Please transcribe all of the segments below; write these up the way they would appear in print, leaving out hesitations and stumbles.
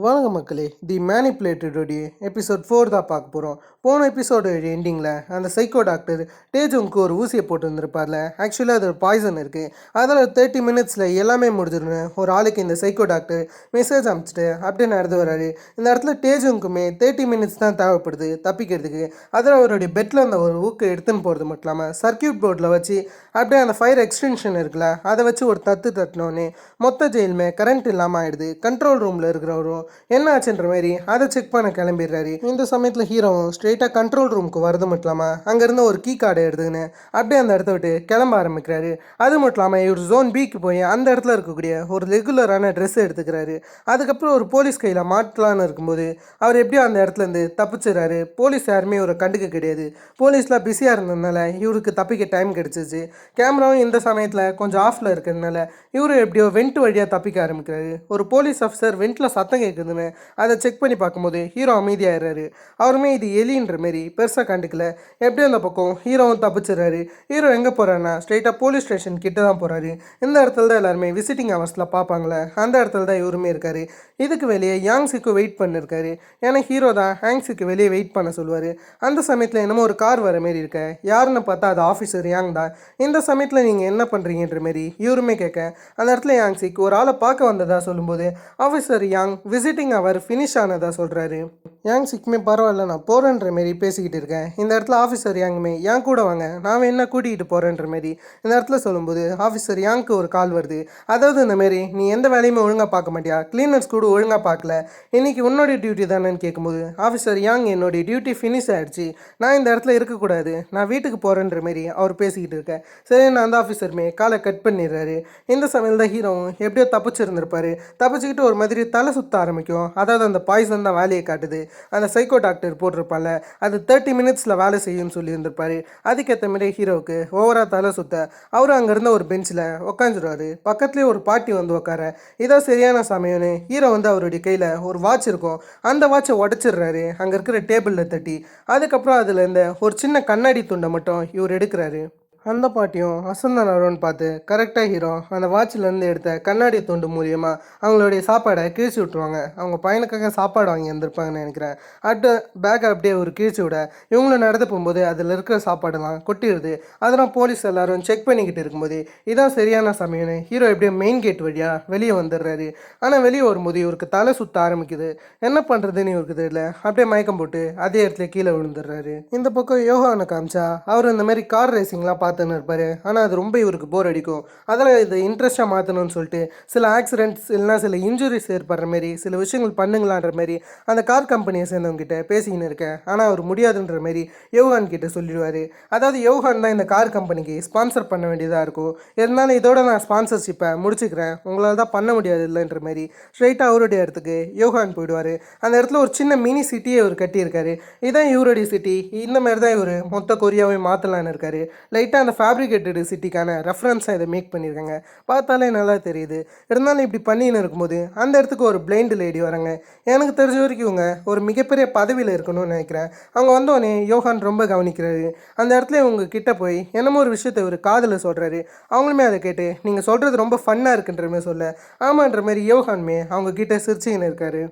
வணக்கம் மக்களே. தி மேனிப்புலேட்டடுடைய எபிசோட் 4 தான் பார்க்க போகிறோம். போன எபிசோடு எண்டிங்கில் அந்த சைக்கோ டாக்டர் டேஜுங்க்கு ஒரு ஊசியை போட்டு வந்திருப்பார்ல. ஆக்சுவலாக அது ஒரு பாய்சன் இருக்குது. அதில் 30 மினிட்ஸில் எல்லாமே முடிஞ்சிடுன்னு ஒரு ஆளுக்கு இந்த சைக்கோ டாக்டர் மெசேஜ் அனுப்பிச்சிட்டு அப்படியே நடந்து வர்றாரு. இந்த இடத்துல டேஜுங்க்குமே 30 மினிட்ஸ் தான் தேவைப்படுது தப்பிக்கிறதுக்கு. அதில் அவருடைய பெட்டில் அந்த ஒரு ஊக்கு எடுத்துன்னு போகிறது மட்டும் இல்லாமல் சர்க்கியூட் போர்டில் வச்சு அப்படியே அந்த ஃபயர் எக்ஸ்டென்ஷன் இருக்குல்ல அதை வச்சு ஒரு தட்டினோடனே மொத்த ஜெயிலுமே கரண்ட் இல்லாமல் ஆயிடுது. கண்ட்ரோல் ரூமில் இருக்கிறவரும் என்ன ஆச்சுன்ற மாதிரி அதை செக் பண்ண கிளம்பிடுறாரு. இந்த சமயத்தில் ஹீரோவும் ஸ்ட்ரெயிட்டாக கண்ட்ரோல் ரூமுக்கு வரது மட்டும் இல்லாமல் அங்கேருந்து ஒரு கீ கார்டை எடுத்துக்கின்னு அப்படியே அந்த இடத்த விட்டு கிளம்ப ஆரம்பிக்கிறாரு. அது மட்டும் இல்லாமல் இவர் ஜோன் பிக்கு போய் அந்த இடத்துல இருக்கக்கூடிய ஒரு ரெகுலரான ட்ரெஸ் எடுத்துக்கிறாரு. அதுக்கப்புறம் ஒரு போலீஸ் கையில் மாட்டலான்னு இருக்கும்போது அவர் எப்படியோ அந்த இடத்துலேருந்து தப்பிச்சிடறாரு. போலீஸ் யாருமே இவரை கண்டுக்க கிடையாது. போலீஸ்லாம் பிஸியாக இருந்ததுனால இவருக்கு தப்பிக்க டைம் கிடச்சிச்சு. கேமராவும் இந்த சமயத்தில் கொஞ்சம் ஆஃபில் இருக்கிறதுனால இவரு எப்படியோ வெண்ட் வழியாக தப்பிக்க ஆரம்பிக்கிறாரு. ஒரு போலீஸ் ஆஃபீஸர் வெண்ட்டில் சத்தம் கேட்குதுன்னு அதை செக் பண்ணி பார்க்கும்போது ஹீரோ அமைதியாகிறாரு. அவருமே இது எலின்ற மாரி பெருசாக கண்டுக்கல. எப்படியும் அந்த பக்கம் ஹீரோவும் தப்பிச்சிடறாரு. ஹீரோ எங்கே போகிறாருன்னா ஸ்ட்ரெயிட்டாக போலீஸ் ஸ்டேஷன் கிட்ட தான் போகிறாரு. இந்த இடத்துல தான் எல்லாருமே விசிட்டிங் ஹவர்ஸில் பார்ப்பாங்களே அந்த இடத்துல தான் இவருமே இருக்காரு. இதுக்கு வெளியே யாங்ஸுக்கு வெயிட் பண்ணிருக்காரு. ஏன்னா ஹீரோ தான் ஹேங்ஸுக்கு வெளியே வெயிட் பண்ண சொல்லுவார். அந்த சமயத்தில் என்னமோ ஒரு கார் வர மாரி இருக்க. யாருன்னு பார்த்தா அது ஆஃபீஸர் யாங் தான். இந்த சமயத்தில் நீங்கள் என்ன பண்ணுறீங்கன்ற மாரி இவருமே கேட்க அந்த இடத்துல யாங்ஸிக்கு ஒரு ஆளை பார்க்க வந்ததா சொல்லும்போது ஆஃபீஸர் யாங் விசிட்டிங் அவர் ஃபினிஷ் ஆனதா சொல்கிறாரு. யாங்ஸிக்குமே பரவாயில்ல நான் போகிறேன்ற மாரி பேசிக்கிட்டு இருக்கேன். இந்த இடத்துல ஆஃபீஸர் யாங்குமே யாங் கூட வாங்க நான் என்ன கூட்டிகிட்டு போகிறேன்ற மாரி இந்த இடத்துல சொல்லும்போது ஆஃபீஸர் யாங்க்கு ஒரு கால் வருது. அதாவது இந்த மாரி நீ எந்த வேலையுமே ஒழுங்காக பார்க்க மாட்டியா, கிளீனர்ஸ் கூட ஒழுங்காக பார்க்கல, இன்றைக்கி உன்னோடைய டியூட்டி தானேன்னு கேட்கும்போது ஆஃபீஸர் யாங் என்னுடைய டியூட்டி ஃபினிஷ் ஆகிடுச்சு, நான் இந்த இடத்துல இருக்கக்கூடாது, நான் வீட்டுக்கு போகிறேன்ற மாரி அவர் பேசிக்கிட்டு இருக்கேன். சரி நான் அந்த ஆஃபீஸருமே காலை கட் பண்ணிடுறாரு. இந்த சமையல் தான் ஹீரோவும் எப்படியோ தப்பிச்சிருந்திருப்பாரு. தப்பிச்சுக்கிட்டு ஒரு மாதிரி தலை சுற்ற ஆரம்பிக்கும். அதாவது அந்த பாய்சன் தான் வேலையை காட்டுது. அந்த சைக்கோ டாக்டர் போட்டிருப்பால அது 30 மினிட்ஸில் வேலை செய்யும்னு சொல்லியிருந்திருப்பாரு. அதுக்கேற்ற மாதிரி ஹீரோவுக்கு ஓவராக தலை சுற்ற அவரும் அங்கேருந்த ஒரு பெஞ்சில் உட்காந்துருவாரு. பக்கத்துலேயே ஒரு பாட்டி வந்து உட்கார. இதான் சரியான சமயம்னு ஹீரோ வந்து அவருடைய கையில் ஒரு வாட்ச் இருக்கும். அந்த வாட்சை உடச்சிடுறாரு அங்கே இருக்கிற டேபிளில் தட்டி. அதுக்கப்புறம் அதில் இந்த ஒரு சின்ன கண்ணாடி துண்டை மட்டும் இவர் எடுக்கிறாரு. அந்த பாட்டியும் அசந்தனரோன்னு பார்த்து கரெக்டாக ஹீரோ அந்த வாட்சிலேருந்து எடுத்த கண்ணாடி துண்டு மூலியமாக அவங்களுடைய சாப்பாடை கிழிச்சு விட்ருவாங்க. அவங்க பையனுக்காக சாப்பாடு வாங்கி வந்திருப்பாங்கன்னு நினைக்கிறேன். அடுத்த பேக்கை அப்படியே ஒரு கிழிச்சு விட இவங்களும் நடந்து போகும்போது அதில் இருக்கிற சாப்பாடுலாம் கொட்டிடுது. அதெல்லாம் போலீஸ் எல்லாரும் செக் பண்ணிக்கிட்டு இருக்கும்போது இதான் சரியான சமயம்னு ஹீரோ எப்படியோ மெயின் கேட் வழியாக வெளியே வந்துடுறாரு. ஆனால் வெளியே வரும்போது இவருக்கு தலை சுற்ற ஆரம்பிக்குது. என்ன பண்ணுறதுன்னு இவருக்கு தெரியல. அப்படியே மயக்கம் போட்டு அதே இடத்துல கீழே விழுந்துடுறாரு. இந்த பக்கம் யோகானை காமிச்சா அவர் இந்த மாதிரி கார் ரேசிங்லாம் பார்த்துன்னு இருப்பார். ஆனால் அது ரொம்ப இவருக்கு போர் அடிக்கும். அதெல்லாம் இதை இன்ட்ரெஸ்ட்டாக மாற்றணும்னு சொல்லிட்டு சில ஆக்சிடென்ட்ஸ் இல்லைனா சில இன்ஜுரிஸ் ஏற்படுற மாரி சில விஷயங்கள் பண்ணுங்களான்ற மாரி அந்த கார் கம்பெனியை சேர்ந்தவங்ககிட்ட பேசிக்கின்னு இருக்கேன். ஆனால் அவர் முடியாதுன்ற மாரி யோகான் கிட்ட சொல்லிடுவார். அதாவது யோகான் தான் இந்த கார் கம்பெனிக்கு ஸ்பான்சர் பண்ண வேண்டியதாக இருக்கும். இருந்தாலும் இதோட நான் ஸ்பான்சர்ஷிப்பை முடிச்சுக்கிறேன், உங்களால் தான் பண்ண முடியாது இல்லைன்ற மாரி ஸ்ட்ரைட்டாக அவருடைய இடத்துக்கு யோகான் போயிடுவார். அந்த இடத்துல ஒரு சின்ன மினி சிட்டியை இவர் கட்டியிருக்காரு. இதுதான் இவருடைய சிட்டி. இந்த மாதிரி தான் இவர் மொத்த கொரியாவை மாற்றலான்னு இருக்காரு. லைட்டாக அந்த ஃபேப்ரிகேட்டடு சிட்டிக்கான ரெஃபரன்ஸாக இதை மேக் பண்ணியிருக்காங்க. பார்த்தாலே நல்லா தெரியுது. இருந்தாலும் இப்படி பண்ணின்னு இருக்கும்போது அந்த இடத்துக்கு ஒரு பிளைண்டு லேடி வராங்க. எனக்கு தெரிஞ்ச வரைக்கும் இவங்க ஒரு மிகப்பெரிய பதவியில் இருக்கணும்னு நினைக்கிறேன். அவங்க வந்தோடனே யோகான் ரொம்ப கவனிக்கிறாரு. அந்த இடத்துல இவங்க கிட்ட போய் என்னமோ ஒரு விஷயத்தை ஒரு காதில் சொல்கிறாரு. அவங்களுமே அதை கேட்டு நீங்கள் சொல்கிறது ரொம்ப ஃபன்னாக இருக்குன்ற மாதிரி சொல்ல ஆமான்ற மாதிரி யோகான்மே அவங்க கிட்ட சிரிச்சின்னு இருக்காரு.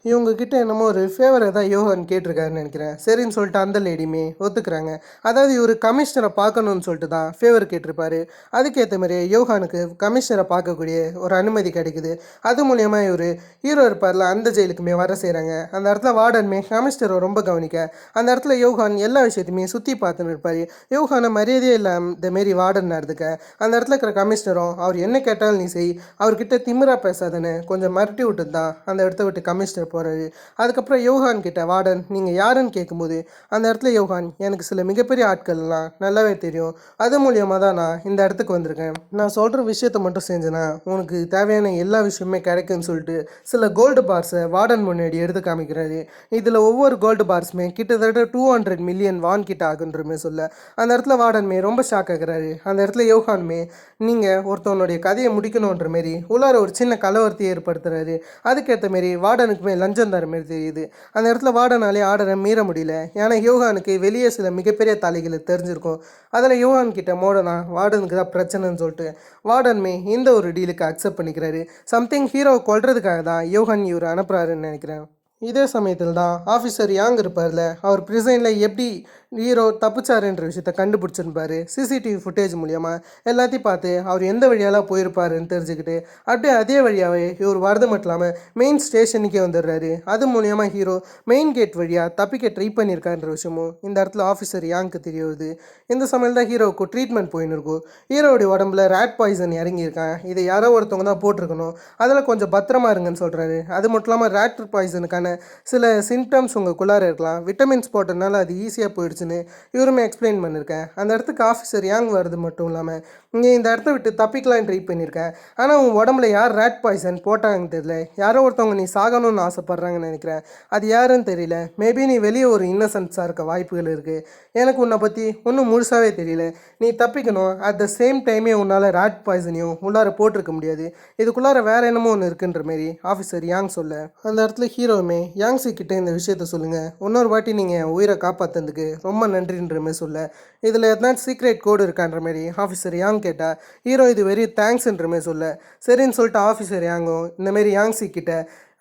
இவங்ககிட்ட என்னமோ ஒரு ஃபேவரை தான் யோகான் கேட்டிருக்காருன்னு நினைக்கிறேன். சரின்னு சொல்லிட்டு அந்த லேடியுமே ஒத்துக்கிறாங்க. அதாவது இவர் கமிஷனரை பார்க்கணுன்னு சொல்லிட்டு தான் ஃபேவர் கேட்டிருப்பாரு. அதுக்கேற்ற மாதிரி யோகானுக்கு கமிஷனரை பார்க்கக்கூடிய ஒரு அனுமதி கிடைக்குது. அது மூலயமா இவர் ஹீரோ இருப்பார்ல அந்த ஜெயிலுக்குமே வர செய்கிறாங்க. அந்த இடத்துல வார்டனுமே கமிஷனரை ரொம்ப கவனிக்க அந்த இடத்துல யோகான் எல்லா விஷயத்தையுமே சுற்றி பார்த்துன்னு இருப்பார். யோகானை மரியாதையே இல்லாமல் இந்த மாரி வார்டன் நடந்துக்க அந்த இடத்துல இருக்கிற கமிஷனரும் அவர் என்ன கேட்டாலும் நீ செய், அவர்கிட்ட திமிரா பேசாதன்னு கொஞ்சம் மிரட்டி விட்டு தான் அந்த இடத்த விட்டு கமிஷனர் போகிறாரு. அதுக்கப்புறம் யோகான் கிட்ட வார்டன் நீங்கள் யாருன்னு கேட்கும்போது அந்த இடத்துல யோகான் எனக்கு சில மிகப்பெரிய ஆட்கள்லாம் நல்லாவே தெரியும், அது மூலியமாக தான் நான் இந்த இடத்துக்கு வந்திருக்கேன், நான் சொல்கிற விஷயத்தை மட்டும் செஞ்சேன்னா உனக்கு தேவையான எல்லா விஷயமே கிடைக்குன்னு சொல்லிட்டு சில கோல்டு பார்ஸை வார்டன் முன்னாடி எடுத்து காமிக்கிறாரு. இதில் ஒவ்வொரு கோல்டு பார்ஸுமே கிட்டத்தட்ட 200 மில்லியன் வான் கிட்ட ஆகுன்றமே சொல்ல அந்த இடத்துல வார்டன்மே ரொம்ப ஷாக் ஆகுறாரு. அந்த இடத்துல யோகான்மே நீங்கள் ஒருத்தவனுடைய கதையை முடிக்கணுன்ற மாரி உள்ளார ஒரு சின்ன கலவரத்தையை ஏற்படுத்துறாரு. அதுக்கேற்ற மாரி வார்டனுக்குமே லஞ்சம் தர மாதிரி தெரியுது. அந்த இடத்துல வார்டனாலே ஆர்டரை மீற முடியல. ஏன்னா யோகானுக்கு வெளியே சில மிகப்பெரிய தலைகளை தெரிஞ்சிருக்கும். அதில் யோகான் கிட்ட மோடனா வார்டனுக்கு தான் பிரச்சனைன்னு சொல்லிட்டு வார்டனுமே இந்த ஒரு டீலுக்கு அக்செப்ட் பண்ணிக்கிறாரு. சம்திங் ஹீரோவை கொல்றதுக்காக தான் யோகான் இவர் அனுப்புறாருன்னு நினைக்கிறேன். இதே சமயத்தில் தான் ஆஃபீஸர் யாங் இருப்பார்ல, அவர் ப்ரிசைனில் எப்படி ஹீரோ தப்பிச்சாருன்ற விஷயத்த கண்டுபிடிச்சிருப்பாரு. சிசிடிவி ஃபுட்டேஜ் மூலியமாக எல்லாத்தையும் பார்த்து அவர் எந்த வழியாலாம் போயிருப்பாருன்னு தெரிஞ்சுக்கிட்டு அப்படியே அதே வழியாகவே இவர் வரது மட்டும் இல்லாமல் மெயின் ஸ்டேஷனுக்கே வந்துடுறாரு. அது மூலியமாக ஹீரோ மெயின் கேட் வழியாக தப்பிக்க ட்ரை பண்ணியிருக்கான்ற விஷயமும் இந்த இடத்துல ஆஃபீஸர் யாங்க்கு தெரிய வருது. இந்த சமயம் தான் ஹீரோவுக்கு ட்ரீட்மெண்ட் போயின்னு இருக்கும். ஹீரோவுடைய உடம்புல ரேட் பாய்சன் இறங்கியிருக்கான். இதை யாரோ ஒருத்தவங்க தான் போட்டிருக்கணும், அதில் கொஞ்சம் பத்திரமா இருங்கன்னு சொல்கிறாரு. அது மட்டும் இல்லாமல் ரேட் பாய்சனுக்கான சில சிம்டம்ஸ் உங்களுக்குள்ளார இருக்கலாம், விட்டமின்ஸ் போட்டதுனால அது ஈஸியாக போயிடுச்சுன்னு இவருமே எக்ஸ்பிளைன் பண்ணியிருக்கேன். அந்த இடத்துக்கு ஆஃபீஸர் யாங் வருது மட்டும் இல்லாமல் இங்கே இந்த இடத்த விட்டு தப்பிக்கலான்னு ட்ரை பண்ணியிருக்கேன். ஆனால் உன் உடம்புல யார் ரேட் பாய்சன் போட்டாங்கன்னு தெரியல, யாரோ ஒருத்தவங்க நீ சாகணும்னு ஆசைப்பட்றாங்கன்னு நினைக்கிறேன். அது யாருன்னு தெரியல. மேபி நீ வெளியே ஒரு இன்னசென்ஸாக இருக்க வாய்ப்புகள் இருக்குது. எனக்கு உன்னை பற்றி ஒன்றும் முழுசாகவே தெரியல. நீ தப்பிக்கணும், அட் த சேம் டைமே உன்னால் ரேட் பாய்சனையும் உள்ளார போட்டிருக்க முடியாது. இதுக்குள்ளார வேற என்னமோ ஒன்று இருக்குன்ற மாரி ஆஃபீஸர் யாங் சொல்ல, அந்த இடத்துல ஹீரோவுமே யாங்ஸி கிட்டே இந்த விஷயத்த சொல்லுங்கள், இன்னொரு வாட்டி நீங்கள் உயிரை காப்பாற்றுறதுக்கு ரொம்ப நன்றின்ற மாதிரி சொல்ல, இதில் எதனா சீக்ரெட் கோடு இருக்கான்ற மாதிரி ஆஃபீஸர் யாங் கேட்டால் ஹீரோ இது வெரி தேங்க்ஸ்ன்ற மாதிரி சொல்ல, சரின்னு சொல்லிட்டு ஆஃபீஸர் யாங்கும் இந்தமாரி யாங்ஸி கிட்ட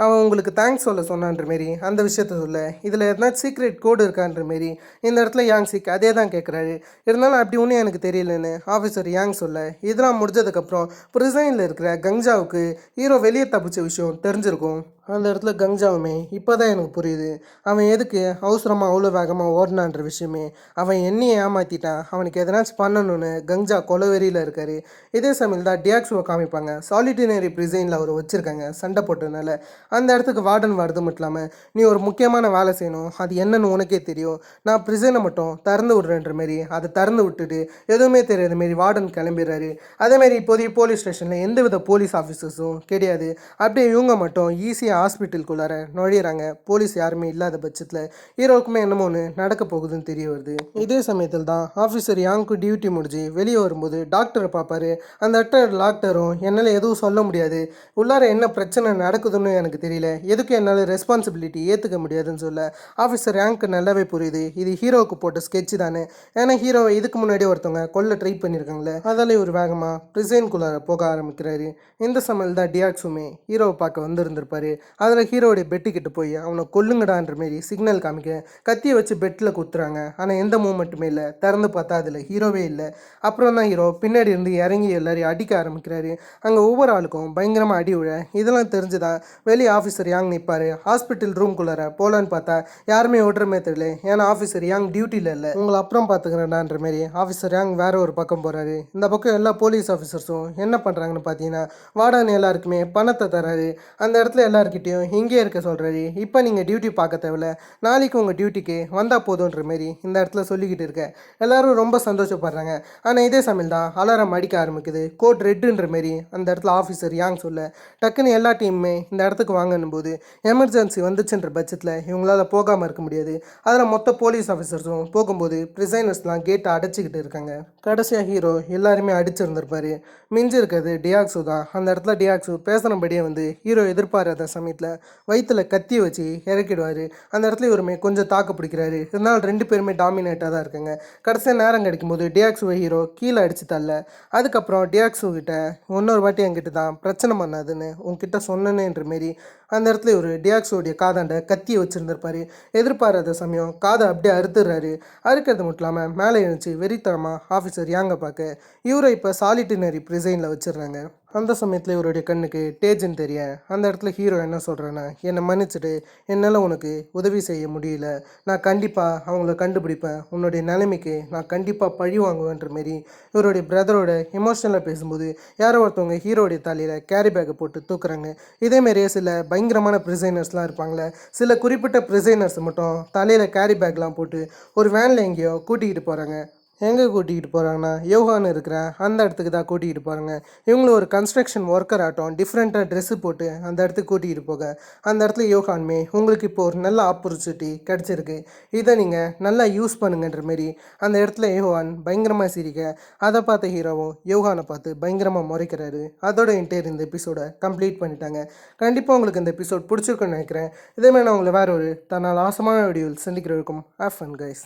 அவன் உங்களுக்கு தேங்க்ஸ் சொல்ல சொன்னான்ற மாரி அந்த விஷயத்த சொல்ல, இதில் எதனா சீக்ரெட் கோடு இருக்கான்ற மாரி இந்த இடத்துல யாங்ஸிக்கு அதே தான் கேட்குறாரு. இருந்தாலும் அப்படி ஒன்றும் எனக்கு தெரியலன்னு ஆஃபீஸர் யாங் சொல்ல, இதெல்லாம் முடிஞ்சதுக்கப்புறம் ப்ரிசைனில் இருக்கிற கங்ஜாவுக்கு ஹீரோ வெளியே தப்பிச்ச விஷயம் தெரிஞ்சிருக்கும். அந்த இடத்துல கங்ஜாவுமே இப்போ தான் எனக்கு புரியுது அவன் எதுக்கு அவசரமாக அவ்வளோ வேகமாக ஓடினான்ற விஷயமே. அவன் என்னையை ஏமாற்றிட்டான், அவனுக்கு எதனாச்சும் பண்ணணும்னு கங்ஜா கொலவெறியில் இருக்கார். இதே சமயம் தான் டியாக்ஸுவை காமிப்பாங்க. சாலிட்டினரி ப்ரிசைனில் அவர் வச்சுருக்காங்க சண்டை போட்டதுனால. அந்த இடத்துக்கு வார்டன் வரது மட்டும் இல்லாமல் நீ ஒரு முக்கியமான வேலை செய்யணும், அது என்னன்னு உனக்கே தெரியும், நான் ப்ரிசனை மட்டும் திறந்து விட்றேன்ற மாரி அதை திறந்து விட்டுட்டு எதுவுமே தெரியாத மாரி வார்டன் கிளம்பிடுறாரு. அதேமாரி இப்போதைக்கு போலீஸ் ஸ்டேஷனில் எந்தவித போலீஸ் ஆஃபீஸர்ஸும் கிடையாது. அப்படியே இவங்க மட்டும் ஈஸியாக ஹாஸ்பிட்டலுக்குள்ளார நுழையிறாங்க. போலீஸ் யாருமே இல்லாத பட்சத்தில் ஹீரோவுக்குமே என்னமோ ஒன்று நடக்க போகுதுன்னு தெரிய வருது. இதே சமயத்தில் தான் ஆஃபீஸர் யாங்க்கு டியூட்டி முடிஞ்சு வெளியே வரும்போது டாக்டரை பார்ப்பாரு. அந்த டாக்டரும் என்னால் எதுவும் சொல்ல முடியாது, உள்ளார என்ன பிரச்சனை நடக்குதுன்னு எனக்கு தெரியல, எதுக்கு என்னால் ரெஸ்பான்சிபிலிட்டி ஏற்றுக்க முடியாதுன்னு சொல்ல, ஆஃபீஸர் யாங்க்கு நல்லாவே புரியுது இது ஹீரோவுக்கு போட்ட ஸ்கெட்ச் தானே. ஏன்னா ஹீரோவை இதுக்கு முன்னாடி ஒருத்தவங்க கொல்ல ட்ரை பண்ணியிருக்காங்களே, அதாலே ஒரு வேகமாக ப்ரிசைனுக்குள்ளார போக ஆரம்பிக்கிறாரு. இந்த சமயம் தான் டியாக்ஸுமே ஹீரோவை பார்க்க வந்திருந்திருப்பாரு. அதில் ஹீரோடைய பெட்டுக்கிட்ட போய் அவனை கொல்லுங்கடான்ற மாரி சிக்னல் காமிக்க கத்தியை வச்சு பெட்டில் குத்துறாங்க. ஆனால் எந்த மூமெண்ட்டுமே இல்லை. திறந்து பார்த்தா அதில் ஹீரோவே இல்லை. அப்புறம் தான் ஹீரோ பின்னாடி இருந்து இறங்கி எல்லாரையும் அடிக்க ஆரம்பிக்கிறாரு. அங்கே ஒவ்வொரு ஆளுக்கும் பயங்கரமாக அடி விழ இதெல்லாம் தெரிஞ்சுதான் வெளியே ஆஃபீஸர் யாங் நிற்பார். ஹாஸ்பிட்டல் ரூம்குள்ளார போலான்னு பார்த்தா யாருமே ஓடுறமே தெரியல. ஏன்னா ஆஃபீஸர் யாங் டியூட்டியில் இல்லை, உங்களை அப்புறம் பார்த்துக்கிறேன்டான்ற மாரி ஆஃபீஸர் யாங் வேற ஒரு பக்கம் போகிறாரு. இந்த பக்கம் எல்லா போலீஸ் ஆஃபீஸர்ஸும் என்ன பண்ணுறாங்கன்னு பார்த்தீங்கன்னா வார்டன் எல்லாருக்குமே பணத்தை தராரு. அந்த இடத்துல எல்லாருக்கிட்டையும் இங்கே இருக்க சொல்கிறாரு. இப்போ நீங்கள் டியூட்டி பார்க்க தேவையில்ல, நாளைக்கு உங்கள் டியூட்டிக்கு வந்தால் போதுன்ற மாரி இந்த இடத்துல சொல்லிக்கிட்டு இருக்க எல்லாரும் ரொம்ப சந்தோஷப்படுறாங்க. ஆனால் இதே சமயம் தான் அலாரம் அடிக்க ஆரம்பிக்குது. கோட் ரெட்டுன்ற மாரி அந்த இடத்துல ஆஃபீஸர் யாங் சொல்ல, டக்குன்னு எல்லா டீமுமே இந்த இடத்துக்கு வாங்கணும் போது எமர்ஜென்சி வந்துச்சுன்ற பட்சத்தில் இவங்களால போகாமல் இருக்க முடியாது. அதில் மொத்த போலீஸ் ஆஃபீஸர்ஸும் போகும்போது ப்ரிசைனர்ஸ்லாம் கேட்டை அடைச்சிக்கிட்டு இருக்காங்க. கடைசியாக ஹீரோ எல்லாருமே அடிச்சிருந்திருப்பாரு. மிஞ்சி இருக்கிறது டியாக்ஸு தான். அந்த இடத்துல டியாக்ஸு பேசுனபடியே வந்து ஹீரோ எதிர்பாராத சமயத்தில் வயிற்றுல கத்தி வச்சு இறக்கிடுவார். அந்த இடத்துல இவருமே கொஞ்சம் தாக்கு பிடிக்கிறாரு. இதனால் ரெண்டு பேருமே டாமினேட்டாக தான் இருக்காங்க. கடைசியாக நேரம் கிடைக்கும்போது டியாக்ஸுவை ஹீரோ கீழே அடிச்சு தள்ள, அதுக்கப்புறம் டியாக்ஸு கிட்ட இன்னொரு வாட்டி என்கிட்ட தான் பிரச்சனை பண்ணாதுன்னு உங்ககிட்ட சொன்னேன்ற மாரி அந்த இடத்துல ஒரு டியாக்ஸோடைய காதாண்ட கத்தியை வச்சுருந்துருப்பாரு. எதிர்பாராத சமயம் காதை அப்படியே அறுத்துடுறாரு. அறுக்கிறது மட்டும் இல்லாமல் மேலே எழுந்துச்சு வெறித்தனமாக ஆஃபீஸர் யாங்க பார்க்க இவரை இப்போ சாலிட்டினரி ப்ரிசைனில் வச்சிடுறாங்க. அந்த சமயத்தில் இவருடைய கண்ணுக்கு டேஜன் தெரிய அந்த இடத்துல ஹீரோ என்ன சொல்கிறேன்னா, என்னை மன்னிச்சுட்டு என்னால் உனக்கு உதவி செய்ய முடியல, நான் கண்டிப்பாக அவங்கள கண்டுபிடிப்பேன், உன்னுடைய நிலைமைக்கு நான் கண்டிப்பாக பழி வாங்குவேன்ற மாரி இவருடைய பிரதரோட எமோஷனலாக பேசும்போது யாரோ ஒருத்தவங்க ஹீரோடைய தலையில் கேரி பேக்கை போட்டு தூக்குறாங்க. இதேமாரியே சில பயங்கரமான ப்ரிசைனர்ஸ்லாம் இருப்பாங்களே, சில குறிப்பிட்ட ப்ரிசைனர்ஸ் மட்டும் தலையில் கேரி பேக்லாம் போட்டு ஒரு வேனில் எங்கேயோ கூட்டிக்கிட்டு போகிறாங்க. எங்கே கூட்டிகிட்டு போகிறாங்கன்னா யோகான்னு இருக்கிற அந்த இடத்துக்கு தான் கூட்டிகிட்டு போகிறாங்க. இவங்களும் ஒரு கன்ஸ்ட்ரக்ஷன் ஒர்க்கர் ஆகட்டும் டிஃப்ரெண்ட்டாக ட்ரெஸ்ஸு போட்டு அந்த இடத்துக்கு கூட்டிகிட்டு போக அந்த இடத்துல யோகான்மே உங்களுக்கு இப்போ ஒரு நல்ல ஆப்பர்ச்சுனிட்டி கிடச்சிருக்கு, இதை நீங்கள் நல்லா யூஸ் பண்ணுங்கன்ற மாரி அந்த இடத்துல யோகான் பயங்கரமாக சிரிக்க அதை பார்த்த ஹீரோவும் யோகானை பார்த்து பயங்கரமாக முறைக்கிறாரு. அதோட என்டையர் இந்த எபிசோடை கம்ப்ளீட் பண்ணிட்டாங்க. கண்டிப்பாக உங்களுக்கு இந்த எபிசோட் பிடிச்சிருக்குன்னு நினைக்கிறேன். இதேமாதிரி நான் உங்களை வேறு ஒரு தன்னால் ஆசமான வீடியோவில் சந்திக்கிற இருக்கும். Have fun guys.